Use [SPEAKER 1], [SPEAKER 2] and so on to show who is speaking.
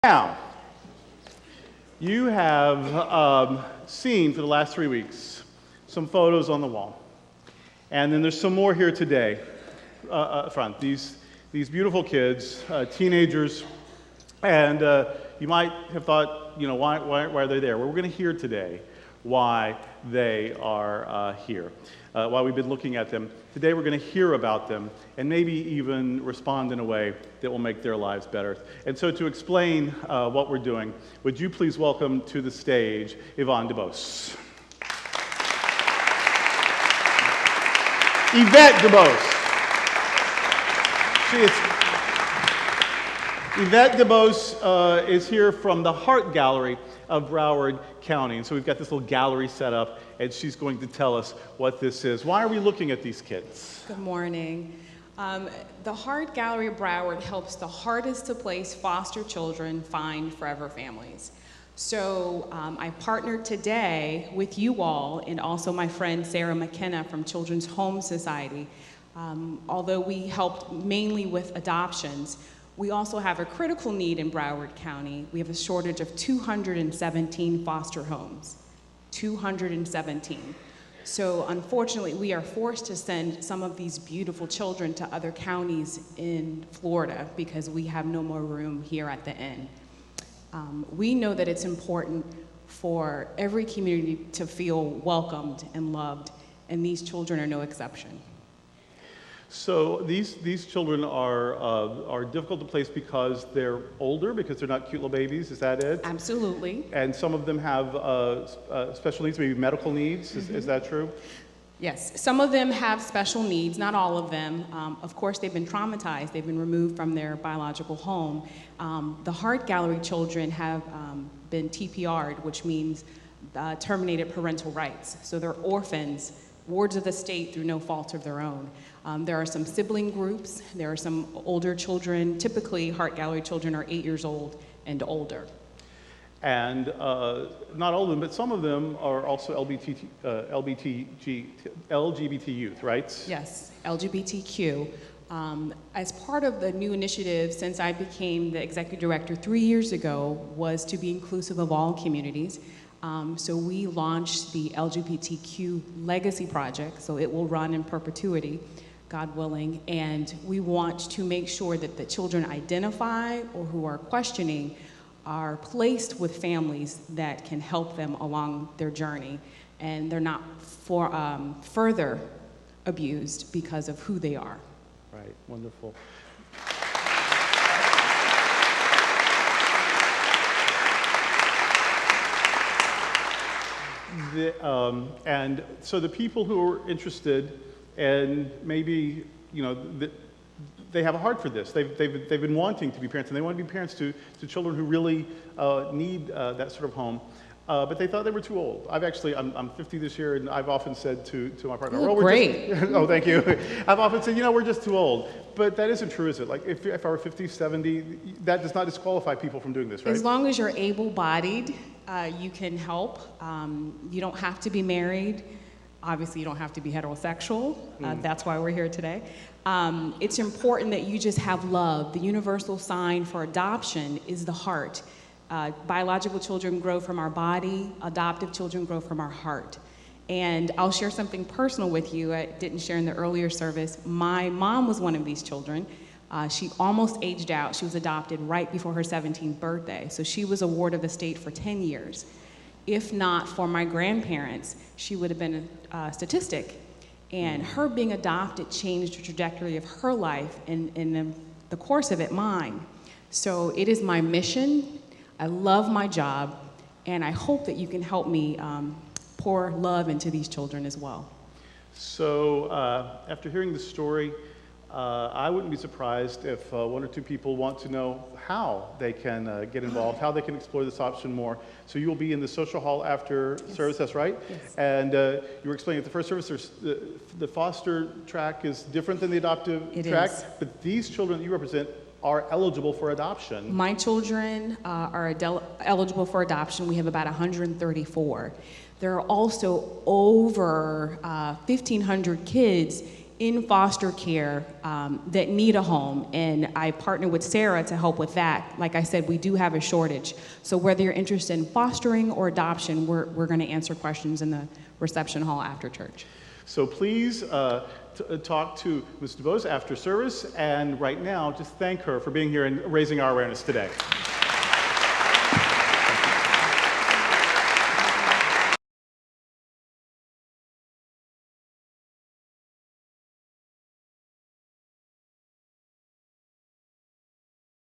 [SPEAKER 1] Now, you have seen for the last 3 weeks some photos on the wall. And then there's some more here today front. These beautiful kids, teenagers, and you might have thought, why are they there? Well, we're going to hear today why they are here, why we've been looking at them. Today we're going to hear about them and maybe even respond in a way that will make their lives better. And so to explain what we're doing, would you please welcome to the stage Yvette DuBose. Yvette DuBose. Yvette DuBose is here from the Heart Gallery of Broward County. And so we've got this little gallery set up, and she's going to tell us what this is. Why are we looking at these kids?
[SPEAKER 2] Good morning. The Heart Gallery of Broward helps the hardest to place foster children find forever families. So I partnered today with you all and also my friend Sarah McKenna from Children's Home Society. Although we helped mainly with adoptions, we also have a critical need in Broward County. We have a shortage of 217 foster homes. 217. So unfortunately, we are forced to send some of these beautiful children to other counties in Florida because we have no more room here at the inn. We know that it's important for every community to feel welcomed and loved, and these children are no exception.
[SPEAKER 1] So these children are difficult to place because they're older, because they're not cute little babies. Is that it?
[SPEAKER 2] Absolutely.
[SPEAKER 1] And some of them have special needs, maybe medical needs. Is that true?
[SPEAKER 2] Yes, some of them have special needs, not all of them. Of course, they've been traumatized. They've been removed from their biological home. The Heart Gallery children have been TPR'd, which means terminated parental rights. So they're orphans, wards of the state through no fault of their own. There are some sibling groups. There are some older children. Typically, Heart Gallery children are 8 years old and older.
[SPEAKER 1] And not all of them, but some of them are also LGBT youth, right?
[SPEAKER 2] Yes, LGBTQ. As part of the new initiative, since I became the executive director 3 years ago, was to be inclusive of all communities. So we launched the LGBTQ Legacy Project, so it will run in perpetuity, God willing, and we want to make sure that the children identify or who are questioning are placed with families that can help them along their journey, and they're not further abused because of who they are.
[SPEAKER 1] Right, wonderful. And so the people who are interested, and maybe, they have a heart for this. They've been wanting to be parents, and they want to be parents to children who really need that sort of home. But they thought they were too old. I'm 50 this year, and I've often said to my partner,
[SPEAKER 2] "Oh, great."
[SPEAKER 1] Oh, thank you. I've often said, we're just too old. But that isn't true, is it? Like, if I were 50, 70, that does not disqualify people from doing this, right?
[SPEAKER 2] As long as you're able-bodied, you can help. You don't have to be married. Obviously, you don't have to be heterosexual. That's why we're here today. It's important that you just have love. The universal sign for adoption is the heart. Biological children grow from our body. Adoptive children grow from our heart. And I'll share something personal with you. I didn't share in the earlier service. My mom was one of these children. She almost aged out. She was adopted right before her 17th birthday. So she was a ward of the state for 10 years. If not for my grandparents, she would have been a statistic. And her being adopted changed the trajectory of her life, and in the course of it, mine. So it is my mission. I love my job, and I hope that you can help me pour love into these children as well.
[SPEAKER 1] So after hearing the story, I wouldn't be surprised if one or two people want to know how they can get involved, how they can explore this option more. So you will be in the social hall after service, that's right?
[SPEAKER 2] Yes.
[SPEAKER 1] And you were explaining at the first service, the foster track is different than the adoptive track, but these children that you represent are eligible for adoption.
[SPEAKER 2] My children are eligible for adoption. We have about 134. There are also over 1,500 kids in foster care that need a home, and I partner with Sarah to help with that. Like I said, we do have a shortage. So whether you're interested in fostering or adoption, we're going to answer questions in the reception hall after church.
[SPEAKER 1] So please talk to Ms. DuBose after service, and right now, just thank her for being here and raising our awareness today.